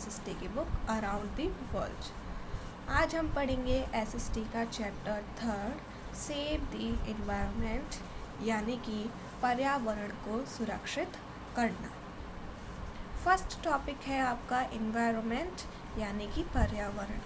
SST की book around the world. आज हम पढ़ेंगे एसएसटी का चैप्टर 3 सेव द एनवायरनमेंट, यानी कि पर्यावरण को सुरक्षित करना। फर्स्ट टॉपिक है आपका एनवायरनमेंट, यानी कि पर्यावरण।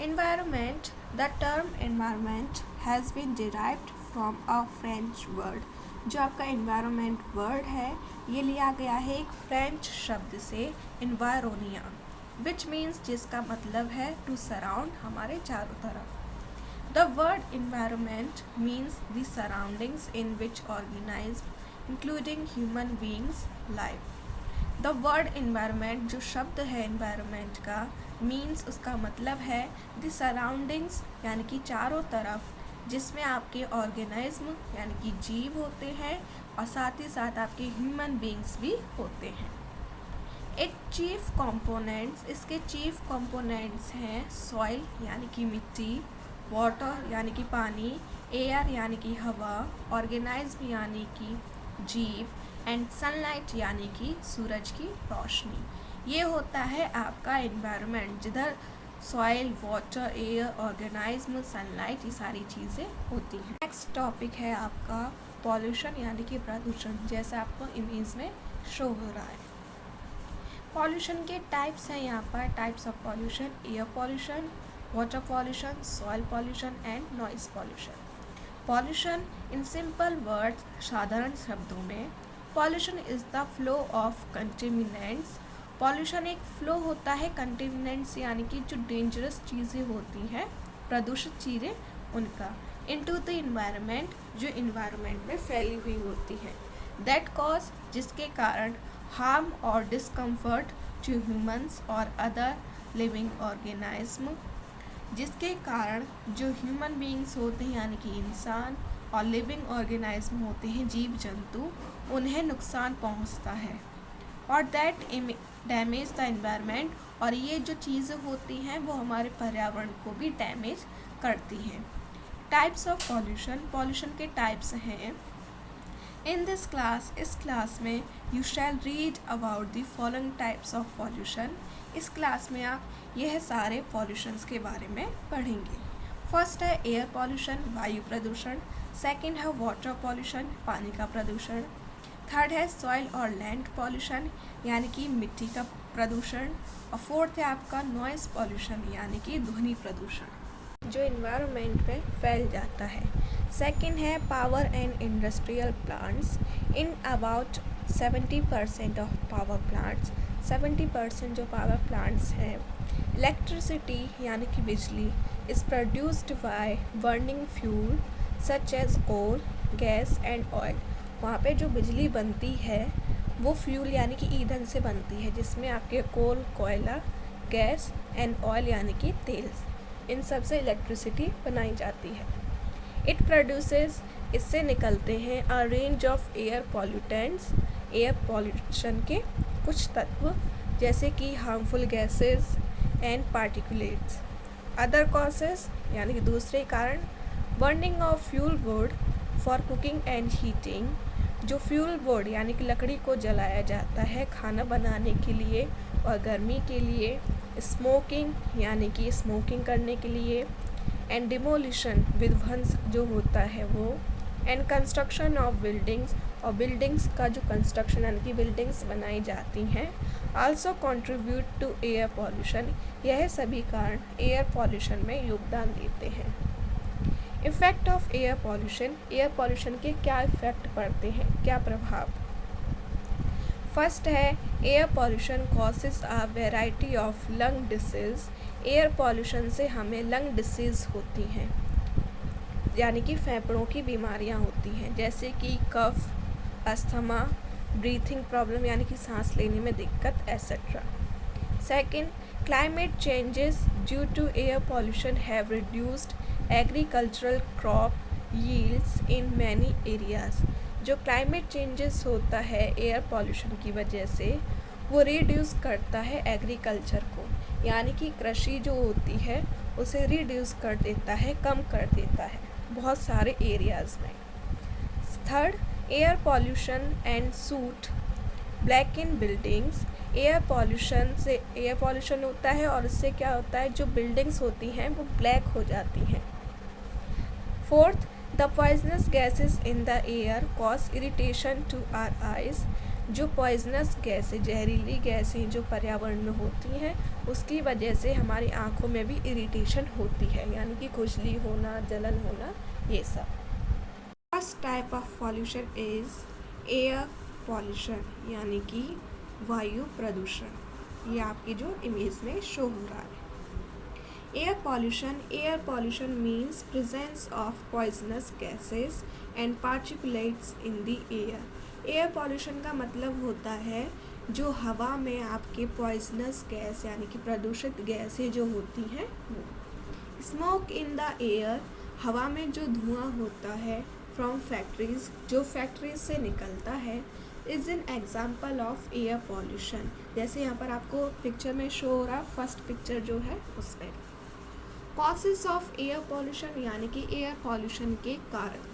Environment, the term environment has been derived from a French word. जो आपका एनवायरनमेंट वर्ड है ये लिया गया है एक फ्रेंच शब्द से एनवायरोनिया, विच मीन्स जिसका मतलब है टू सराउंड, हमारे चारों तरफ। The word environment means the surroundings in which organism including human beings live. The word environment, जो शब्द है एनवायरनमेंट का, मीन्स उसका मतलब है द सराउंडिंग्स, यानी कि चारों तरफ, जिसमें आपके ऑर्गेनिज्म यानी कि जीव होते हैं और साथ ही साथ आपके ह्यूमन बींग्स भी होते हैं। इट चीफ कंपोनेंट्स, इसके चीफ कंपोनेंट्स हैं सॉइल यानी कि मिट्टी, वाटर यानी कि पानी, एयर यानी कि हवा, ऑर्गेनाइज्म यानी कि जीव, एंड सनलाइट यानी कि सूरज की रोशनी। ये होता है आपका एनवायरनमेंट, जिधर soil, water, air, organism, sunlight, ये सारी चीज़ें होती हैं। नेक्स्ट टॉपिक है आपका पॉल्यूशन यानी कि प्रदूषण, जैसा आपको इमेज में शो हो रहा है। पॉल्यूशन के टाइप्स हैं यहाँ पर। Types of pollution: air pollution, water pollution, soil pollution and noise pollution. Pollution in simple words, साधारण शब्दों में, pollution is the flow of contaminants. Pollution एक फ्लो होता है कंटेमिनेंट्स, यानी कि जो डेंजरस चीज़ें होती हैं, प्रदूषित चीज़ें, उनका, इनटू द इन्वायरमेंट, जो इन्वायरमेंट में फैली हुई होती हैं। दैट कॉज, जिसके कारण, हार्म और डिस्कम्फर्ट टू ह्यूमंस और अदर लिविंग ऑर्गेनिज्म, जिसके कारण जो ह्यूमन बींग्स होते हैं यानी कि इंसान और लिविंग ऑर्गेनिज्म होते हैं, जीव जंतु, उन्हें नुकसान पहुंचता है। और दैट डैमेज द एनवायरनमेंट, और ये जो चीज़ें होती हैं वो हमारे पर्यावरण को भी डैमेज करती हैं। टाइप्स ऑफ पॉल्यूशन, पॉल्यूशन के टाइप्स हैं। इन दिस क्लास, इस क्लास में, you shall read about the following types of pollution. इस क्लास में आप यह सारे पॉल्यूशंस के बारे में पढ़ेंगे। फर्स्ट है एयर पॉल्यूशन, वायु प्रदूषण। सेकंड है वाटर पॉल्यूशन, पानी का प्रदूषण। थर्ड है सॉइल और लैंड पॉल्यूशन, यानी कि मिट्टी का प्रदूषण। और फोर्थ है आपका नॉइज़ पॉल्यूशन, यानी कि ध्वनि प्रदूषण, जो इन्वायरमेंट में फैल जाता है। सेकंड है power and industrial plants. In about 70% of power plants, 70% जो पावर प्लांट्स हैं, इलेक्ट्रिसिटी यानी कि बिजली is produced by burning fuel such as coal, gas and oil. वहाँ पे जो बिजली बनती है वो फ्यूल यानी कि ईंधन से बनती है, जिसमें आपके कोल, कोयला, गैस एंड ऑयल यानी कि तेल, इन सब से इलेक्ट्रिसिटी बनाई जाती है। इट प्रोड्यूसेस, इससे निकलते हैं अ range of air pollutants, air pollution के कुछ तत्व, जैसे कि harmful gases and particulates. Other causes, यानी कि दूसरे कारण, burning of fuel wood for cooking and heating, जो फ्यूल वुड यानी कि लकड़ी को जलाया जाता है खाना बनाने के लिए और गर्मी के लिए। स्मोकिंग, यानी कि स्मोकिंग करने के लिए। एंड डिमोलिशन, विध्वंस जो होता है वो। एंड कंस्ट्रक्शन ऑफ बिल्डिंग्स, और बिल्डिंग्स का जो कंस्ट्रक्शन यानी कि बिल्डिंग्स बनाई जाती हैं, also contribute to air pollution. यह सभी कारण एयर पॉल्यूशन में योगदान देते हैं। Effect of air pollution, air pollution के क्या इफ़ेक्ट पड़ते हैं, क्या प्रभाव। फर्स्ट है air pollution causes a variety of lung disease. Air pollution से हमें लंग डिसीज़ होती हैं, यानी कि फेफड़ों की बीमारियां होती हैं, जैसे कि कफ, अस्थमा, ब्रीथिंग प्रॉब्लम यानी कि सांस लेने में दिक्कत, etcetera. Second, climate changes due to air pollution have reduced agricultural crop yields in many areas. जो क्लाइमेट चेंजेस होता है एयर पॉल्यूशन की वजह से, वो रिड्यूस करता है एग्रीकल्चर को, यानी कि कृषि जो होती है उसे रिड्यूस कर देता है, कम कर देता है बहुत सारे एरियाज़ में। Third, air pollution and suit black in buildings, air pollution होता है और इससे क्या होता है, जो बिल्डिंग्स होती हैं वो ब्लैक हो जाती हैं। Fourth, the poisonous gases in the air cause irritation to our eyes, जो पॉइजनस गैसें, जहरीली गैसें जो पर्यावरण में होती हैं उसकी वजह से हमारी आँखों में भी इरिटेशन होती है, यानी कि खुजली होना, जलन होना, ये सब। First type of pollution is air pollution, यानी कि वायु प्रदूषण। ये आपकी जो इमेज में शो हो रहा है। Air pollution means presence of poisonous gases and particulates in the air pollution का मतलब होता है जो हवा में आपके पॉइजनस गैस यानी कि प्रदूषित गैसें जो होती हैं वो। स्मोक इन द एयर, हवा में जो धुआं होता है फ्रॉम फैक्ट्रीज, जो फैक्ट्रीज से निकलता है, is an example of air pollution. जैसे यहाँ पर आपको पिक्चर में शो हो रहा, फर्स्ट पिक्चर जो है उसमें। कॉजेस ऑफ एयर पॉल्यूशन, यानी कि एयर पॉल्यूशन के कारण।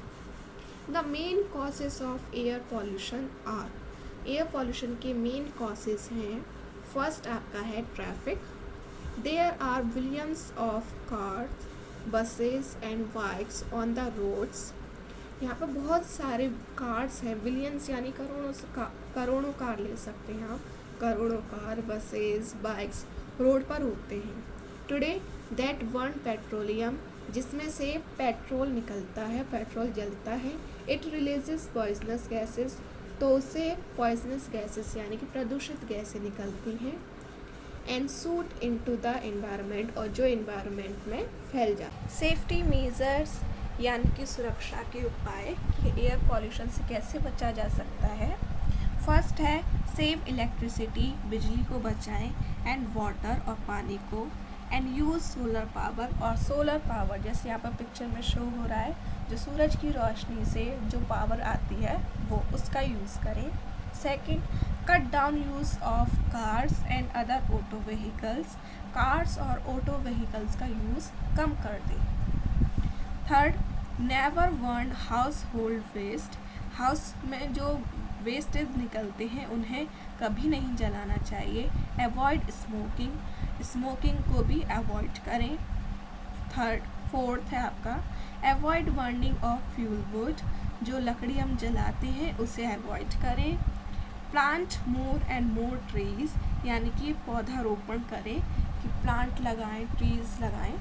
The main causes of air pollution are, air pollution के मेन कॉजेस हैं, फर्स्ट आपका है traffic. There are billions of cars, buses and bikes on the roads. यहाँ पर बहुत सारे कार्स हैं, बिलियंस यानी करोड़ों कार ले सकते हैं आप, करोड़ों कार, बसेस, बाइक्स रोड पर होते हैं। टुडे दैट बर्न पेट्रोलियम, जिसमें से पेट्रोल निकलता है, पेट्रोल जलता है। इट रिलीजेस पॉइजनस गैसेस, तो उससे पॉइजनस गैसेस यानी कि प्रदूषित गैसें निकलती हैं। And suit into the environment, और जो एनवायरनमेंट में फैल जाए। सेफ्टी मेजर्स, यानी कि सुरक्षा के उपाय कि एयर पॉल्यूशन से कैसे बचा जा सकता है। फर्स्ट है सेव इलेक्ट्रिसिटी, बिजली को बचाएं, एंड वाटर और पानी को, एंड यूज़ सोलर पावर, और सोलर पावर जैसे यहाँ पर पिक्चर में शो हो रहा है, जो सूरज की रोशनी से जो पावर आती है वो उसका यूज़ करें। Second, cut down use of cars and other auto vehicles, cars और ऑटो व्हीकल्स का यूज़ कम कर दें। Third, never burn household waste, house में जो वेस्टेज निकलते हैं उन्हें कभी नहीं जलाना चाहिए। अवॉइड स्मोकिंग, स्मोकिंग को भी अवॉइड करें। फोर्थ है आपका avoid burning of fuel wood, जो लकड़ी हम जलाते हैं उसे अवॉइड करें। Plant more and more trees, यानी कि पौधारोपण करें, कि प्लांट लगाएं, ट्रीज लगाएं।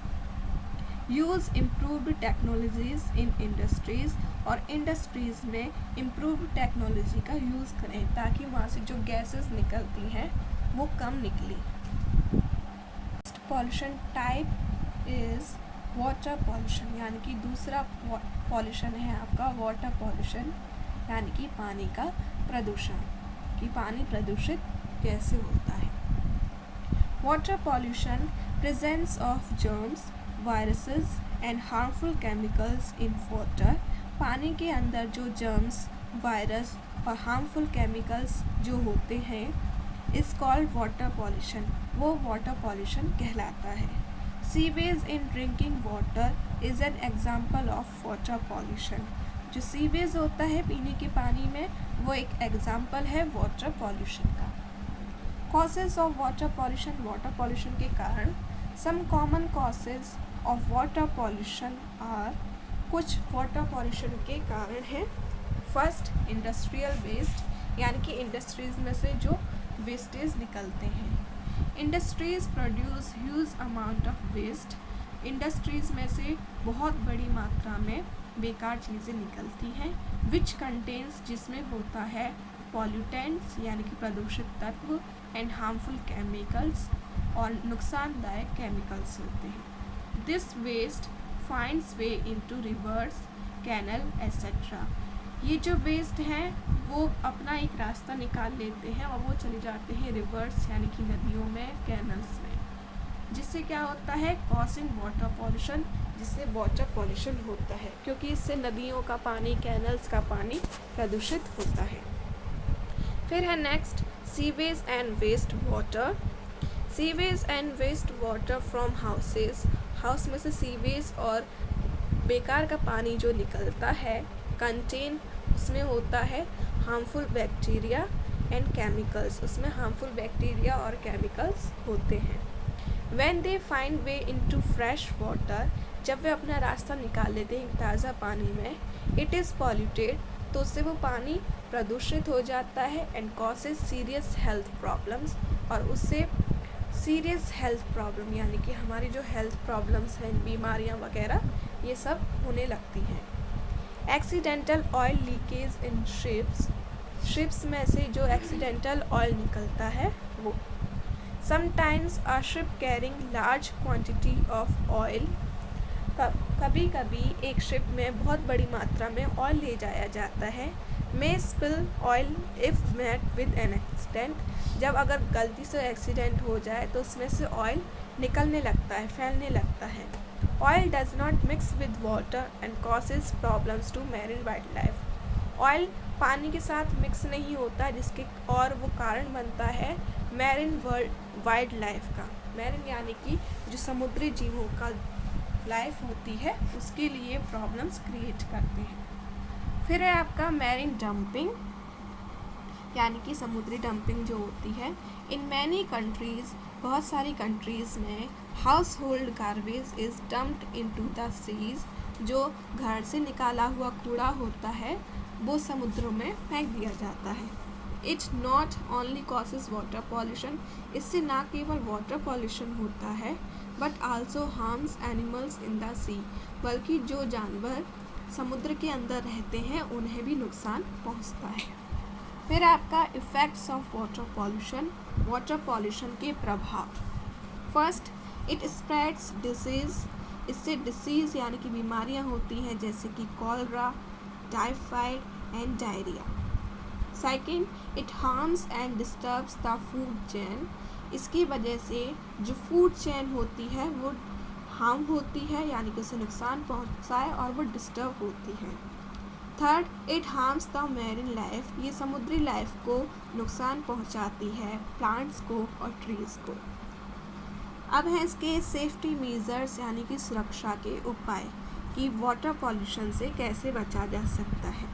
यूज़ इम्प्रूव्ड टेक्नोलॉजीज इन इंडस्ट्रीज़, और इंडस्ट्रीज़ में इम्प्रूव्ड टेक्नोलॉजी का यूज़ करें ताकि वहाँ से जो गैसेस निकलती हैं वो कम निकली। Pollution type is water pollution, यानी कि दूसरा पॉल्यूशन है आपका वाटर पॉल्यूशन, यानी कि पानी का प्रदूषण, कि पानी प्रदूषित कैसे होता है। Water pollution presence of germs, viruses and harmful chemicals in water, पानी के अंदर जो जर्म्स, वायरस और हार्मफुल केमिकल्स जो होते हैं इस कॉल्ड वाटर पॉल्यूशन, वो वाटर पॉल्यूशन कहलाता है। Sewage in drinking water is an example of water pollution, जो सीवेज होता है पीने के पानी में वो एक एग्जाम्पल है वाटर पॉल्यूशन का। Causes of water pollution, water pollution के कारण। Some common causes of water pollution are, कुछ वाटर पॉल्यूशन के कारण हैं। फर्स्ट, इंडस्ट्रियल वेस्ट, यानी कि इंडस्ट्रीज़ में से जो वेस्टेज निकलते हैं। Industries produce huge amount of waste, industries में से बहुत बड़ी मात्रा में बेकार चीज़ें निकलती हैं। विच कंटेन्स, जिसमें होता है पॉल्यूटेंट्स यानी कि प्रदूषित तत्व, एंड हार्मफुल केमिकल्स, और नुकसानदायक केमिकल्स होते हैं। This waste finds way into rivers, canal etcetera, ये जो वेस्ट हैं वो अपना एक रास्ता निकाल लेते हैं और वो चले जाते हैं रिवर्स यानी कि नदियों में, कैनल्स में, जिससे क्या होता है कॉजिंग वाटर पॉल्यूशन, जिससे वाटर पॉल्यूशन होता है क्योंकि इससे नदियों का पानी, कैनल्स का पानी प्रदूषित होता है। फिर है next sewage and waste water. Sewage and waste water from houses, house में से सीवेज और बेकार का पानी जो निकलता है कंटेन, उसमें होता है हार्मफुल बैक्टीरिया एंड केमिकल्स, उसमें हार्मफुल बैक्टीरिया और केमिकल्स होते हैं। When they find way into fresh water, जब वे अपना रास्ता निकाल लेते हैं ताज़ा पानी में, it is polluted, तो उससे वो पानी प्रदूषित हो जाता है and causes serious health problems, और उससे सीरियस हेल्थ प्रॉब्लम यानी कि हमारी जो हेल्थ प्रॉब्लम्स हैं, बीमारियां वगैरह, ये सब होने लगती हैं। एक्सीडेंटल ऑयल लीकेज इन शिप्स में से जो एक्सीडेंटल ऑयल निकलता है वो। Sometimes a ship carrying large quantity of oil, कभी कभी एक शिप में बहुत बड़ी मात्रा में ऑयल ले जाया जाता है। May spill oil if met with an accident, जब अगर गलती से एक्सीडेंट हो जाए तो उसमें से ऑयल निकलने लगता है, फैलने लगता है। Oil does not mix with water and causes problems to marine wildlife, oil पानी के साथ मिक्स नहीं होता जिसके और वो कारण बनता है मैरीन वाइल्ड लाइफ का। मैरीन यानी कि जो समुद्री जीवों का लाइफ होती है उसके लिए प्रॉब्लम्स क्रिएट करते हैं। फिर है आपका मैरीन डंपिंग, यानी कि समुद्री डंपिंग जो होती है। इन मैनी कंट्रीज़, बहुत सारी कंट्रीज़ में household garbage is dumped into the seas, जो घर से निकाला हुआ कूड़ा होता है वो समुद्रों में फेंक दिया जाता है। It not only causes water pollution, इससे ना केवल वाटर पॉल्यूशन होता है but also harms animals in the sea, बल्कि जो जानवर समुद्र के अंदर रहते हैं उन्हें भी नुकसान पहुंचता है। फिर आपका इफ़ेक्ट्स ऑफ वाटर पॉल्यूशन के प्रभाव। फर्स्ट, इट स्प्रेड्स डिसीज़, इससे डिसीज़ यानी कि बीमारियां होती हैं जैसे कि cholera, typhoid and diarrhoea. Second, it harms and disturbs the food chain, इसकी वजह से जो फूड चेन होती है वो हार्म होती है यानी कि उसे नुकसान पहुंचाए और वो डिस्टर्ब होती है। Third, it harms the marine life, ये समुद्री लाइफ को नुकसान पहुंचाती है, प्लांट्स को और ट्रीज़ को। अब है इसके सेफ्टी मेजर्स यानी कि सुरक्षा के उपाय कि वाटर पॉल्यूशन से कैसे बचा जा सकता है।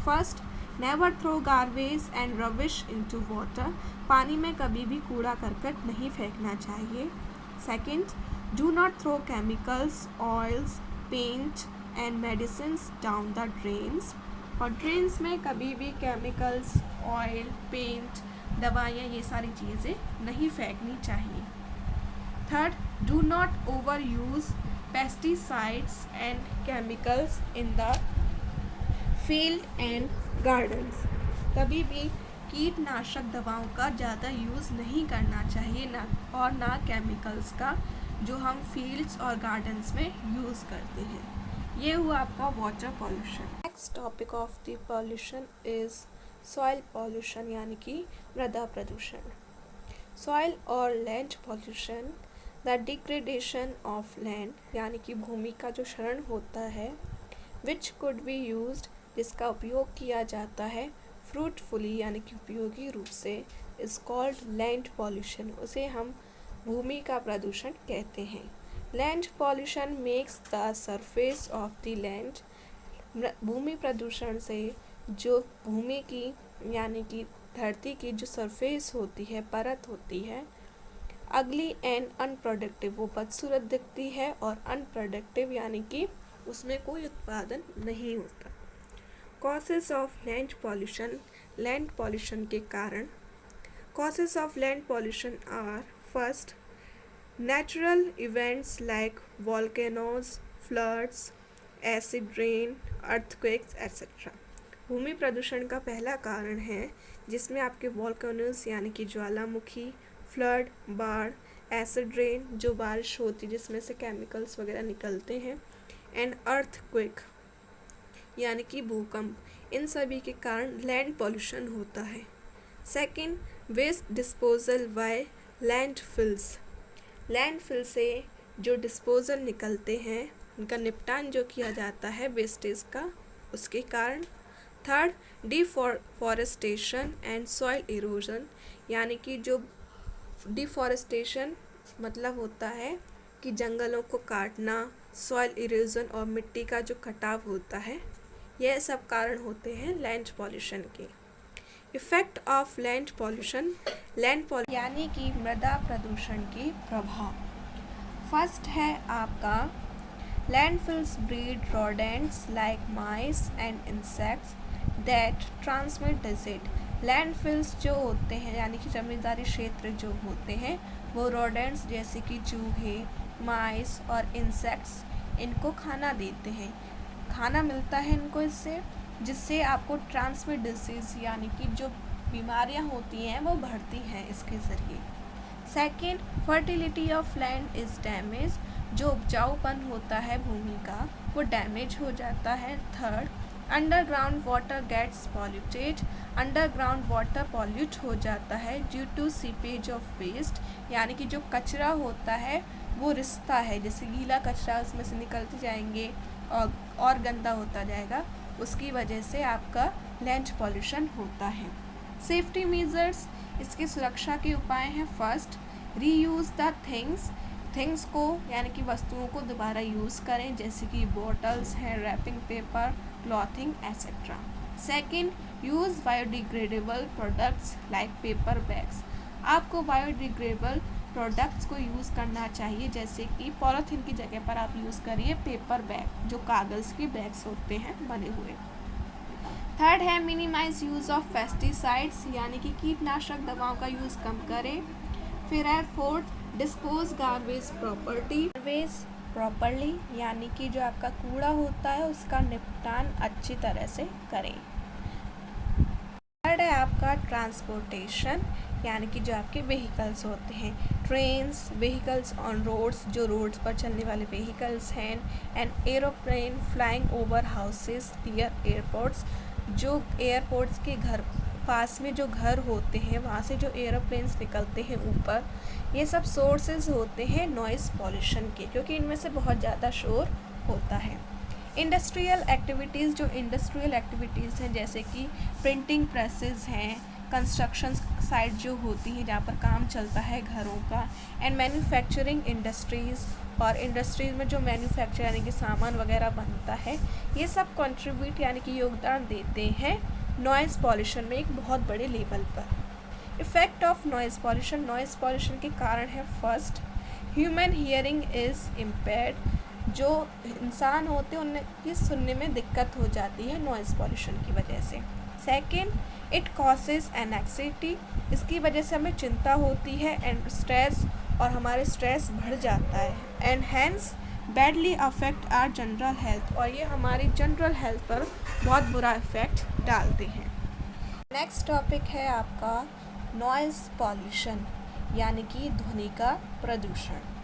First, never throw garbage and rubbish into water, पानी में कभी भी कूड़ा करकट नहीं फेंकना चाहिए। Second, do not throw chemicals, oils, paint and medicines down the drains, और ड्रेन्स में कभी भी केमिकल्स, ऑयल, पेंट, दवाइयाँ, ये सारी चीज़ें नहीं फेंकनी चाहिए। Third, do not over use pesticides and chemicals in the field and gardens, कभी भी कीटनाशक दवाओं का ज़्यादा यूज़ नहीं करना चाहिए ना केमिकल्स का जो हम फील्ड्स और गार्डन्स में यूज़ करते हैं। ये हुआ आपका water pollution. Next topic of the pollution is soil pollution यानी कि मृदा प्रदूषण। सॉइल और land pollution, the degradation of land यानी कि भूमि का जो क्षरण होता है, विच कुड बी यूज्ड, जिसका उपयोग किया जाता है फ्रूटफुली यानी कि उपयोगी रूप से, इज़ कॉल्ड लैंड पॉल्यूशन, उसे हम भूमि का प्रदूषण कहते हैं। Land pollution makes the surface of the land, भूमि प्रदूषण से जो भूमि की यानी कि धरती की जो सरफेस होती है, परत होती है, अगली एंड अनप्रोडक्टिव, वो बदसूरत दिखती है, और अनप्रोडक्टिव यानी कि उसमें कोई उत्पादन नहीं होता। Causes of land pollution, land pollution के कारण। Causes of land pollution are first, natural events like volcanoes, floods, acid rain, earthquakes etcetera. भूमि प्रदूषण का पहला कारण है जिसमें आपके वॉल्केनोज यानी कि ज्वालामुखी, फ्लड, बाढ़, एसिड रेन जो बारिश होती जिसमें से केमिकल्स वगैरह निकलते हैं, एंड अर्थक्वेक यानी कि भूकंप, इन सभी के कारण लैंड पॉल्यूशन होता है। Second, waste disposal by landfills, landfill से जो डिस्पोजल निकलते हैं उनका निपटान जो किया जाता है वेस्टेज का, उसके कारण। Third, deforestation and soil erosion, यानी कि जो डिफॉरेस्टेशन मतलब होता है कि जंगलों को काटना, सॉइल इरोजन और मिट्टी का जो कटाव होता है, यह सब कारण होते हैं लैंड पॉल्यूशन के। इफेक्ट ऑफ लैंड पॉल्यूशन यानी कि मृदा प्रदूषण की प्रभाव। फर्स्ट है आपका landfills breed rodents like mice and insects that transmit disease. Landfills जो होते हैं यानी कि जमींदारी क्षेत्र जो होते हैं वो रोडेंट्स जैसे कि चूहे, माइस और इंसेक्ट्स इनको खाना देते हैं, खाना मिलता है इनको इससे, जिससे आपको ट्रांसमिट डिसीज़ यानी कि जो बीमारियां होती हैं वो बढ़ती हैं इसके ज़रिए। Second, fertility of land is damage. जो उपजाऊपन होता है भूमि का वो डैमेज हो जाता है। Third, underground water gets polluted. Underground water pollute हो जाता है due to seepage of waste, यानी कि जो कचरा होता है वो रिसता है, जैसे गीला कचरा उसमें से निकलते जाएंगे और गंदा होता जाएगा, उसकी वजह से आपका लैंड पॉल्यूशन होता है। सेफ्टी मेजर्स, इसकी सुरक्षा के उपाय हैं। फर्स्ट, रीयूज़ द थिंग्स को यानी कि वस्तुओं को दोबारा यूज़ करें, जैसे कि बॉटल्स हैं, wrapping paper, clothing etcetera. Second, use biodegradable products like paper bags. आपको बायोडिग्रेडेबल प्रोडक्ट्स को यूज़ करना चाहिए, जैसे कि पॉलीथीन की जगह पर आप यूज़ करिए पेपर बैग, जो कागज़ के बैग्स होते हैं बने हुए। थर्ड है मिनिमाइज यूज़ ऑफ पेस्टिसाइड्स, यानी कि कीटनाशक दवाओं का यूज़ कम करें। फिर है फोर्थ, डिस्पोज गार्बेज प्रॉपर्ली, यानी कि जो आपका कूड़ा होता है उसका निपटान अच्छी तरह से करें। थर्ड है आपका ट्रांसपोर्टेशन, यानी कि जो आपके व्हीकल्स होते हैं, ट्रेन्स, व्हीकल्स ऑन रोड्स, जो रोड्स पर चलने वाले व्हीकल्स हैं, and aeroplane flying over houses near airports, जो एयरपोर्ट्स के घर पास में जो घर होते हैं वहाँ से जो एरोप्लेन्स निकलते हैं ऊपर, ये सब सोर्सेज होते हैं नॉइज़ पॉल्यूशन के, क्योंकि इनमें से बहुत ज़्यादा शोर होता है। इंडस्ट्रियल एक्टिविटीज़, जो इंडस्ट्रियल एक्टिविटीज़ हैं जैसे कि प्रिंटिंग प्रेसेस हैं, कंस्ट्रक्शन साइट जो होती है जहाँ पर काम चलता है घरों का, एंड मैन्युफैक्चरिंग इंडस्ट्रीज़, और इंडस्ट्रीज़ में जो मैन्युफैक्चर यानी कि सामान वगैरह बनता है, ये सब कंट्रीब्यूट यानी कि योगदान देते हैं नॉइज़ पॉल्यूशन में एक बहुत बड़े लेवल पर। इफ़ेक्ट ऑफ नॉइज़ पॉल्यूशन के कारण है first, human hearing is impaired. जो इंसान होते हैं उनकी सुनने में दिक्कत हो जाती है नॉइज़ पॉल्यूशन की वजह से। सेकेंड, इट कॉजेज एनएक्सिटी, इसकी वजह से हमें चिंता होती है, एंड स्ट्रेस, और हमारे स्ट्रेस बढ़ जाता है, and hence badly affect our general health, और ये हमारी जनरल हेल्थ पर बहुत बुरा इफेक्ट डालते हैं। नेक्स्ट टॉपिक है आपका नॉइज़ पॉल्यूशन, यानी कि ध्वनि का प्रदूषण।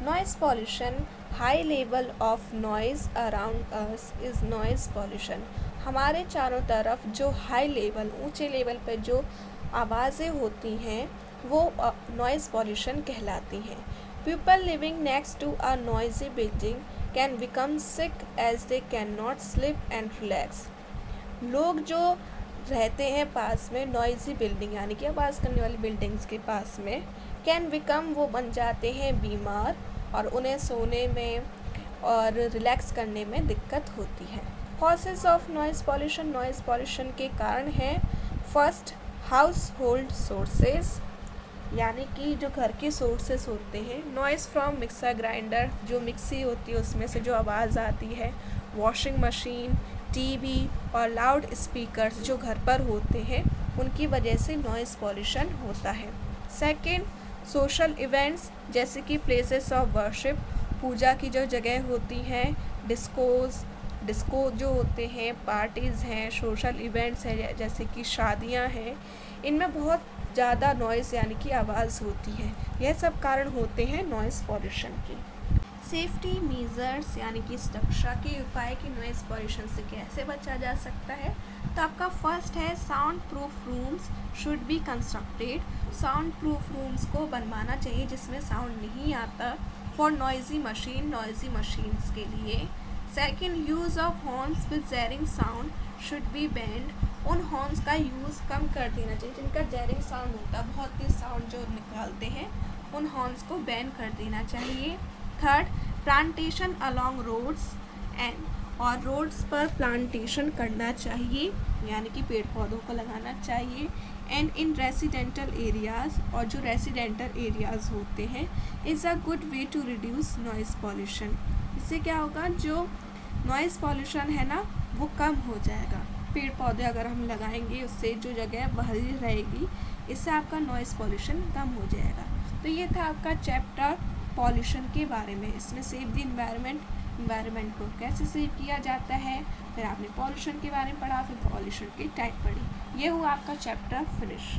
Noise pollution, high level of noise around us is noise pollution. हमारे चारों तरफ जो हाई लेवल, ऊंचे लेवल पर जो आवाज़ें होती हैं वो नॉइज़ पॉल्यूशन कहलाती हैं। People living next to a noisy building can become sick as they can not sleep and relax. लोग जो रहते हैं पास में नॉइज़ी बिल्डिंग यानी कि आवाज़ करने वाली बिल्डिंग्स के पास में, कैन बिकम, वो बन जाते हैं बीमार, और उन्हें सोने में और रिलैक्स करने में दिक्कत होती है। कॉजेज ऑफ नॉइज़ पॉल्यूशन के कारण हैं फर्स्ट, हाउस होल्ड सोर्सेज, यानी कि जो घर के सोर्सेस होते हैं, नॉइज़ फ्रॉम मिक्सर ग्राइंडर, जो मिक्सी होती है उसमें से जो आवाज़ आती है, वॉशिंग मशीन, टीवी और लाउड स्पीकर्स जो घर पर होते हैं उनकी वजह से नॉइज़ पॉल्यूशन होता है। सेकंड, सोशल इवेंट्स, जैसे कि प्लेसेस ऑफ वर्शिप, पूजा की जो जगह होती हैं, डिस्को जो होते हैं, पार्टीज़ हैं, सोशल इवेंट्स हैं जैसे कि शादियां हैं, इनमें बहुत ज़्यादा नॉइज़ यानी कि आवाज़ होती है। यह सब कारण होते हैं नॉइज़ पॉल्यूशन की। सेफ्टी मेजर्स, यानी कि सुरक्षा के उपाय कि नॉइज़ पॉल्यूशन से कैसे बचा जा सकता है, तो आपका फर्स्ट है sound proof rooms should be constructed. Sound proof rooms को बनवाना चाहिए जिसमें साउंड नहीं आता, फॉर नॉइज़ी मशीन्स के लिए। Second, use of horns with jarring sound should be banned. उन हॉर्न्स का यूज़ कम कर देना चाहिए जिनका जैरिंग साउंड होता है, बहुत तेज साउंड जो निकालते हैं, उन हॉर्न्स को बैन कर देना चाहिए। Third, plantation along roads and और रोड्स पर प्लांटेशन करना चाहिए, यानी कि पेड़ पौधों को लगाना चाहिए। एंड इन रेसिडेंटल एरियाज़, और जो रेसिडेंटल एरियाज़ होते हैं, is a good way to reduce noise pollution. इससे क्या होगा, जो नॉइज़ पॉल्यूशन है ना वो कम हो जाएगा। पेड़ पौधे अगर हम लगाएंगे उससे जो जगह बहरी रहेगी, इससे आपका नॉइज़ पॉल्यूशन कम हो जाएगा। तो ये था आपका चैप्टर पॉल्यूशन के बारे में। इसमें सेव द इन्वायरमेंट को कैसे सेव किया जाता है, फिर आपने पॉल्यूशन के बारे में पढ़ा, फिर पॉल्यूशन की टाइप पढ़ी। ये हुआ आपका चैप्टर फिनिश।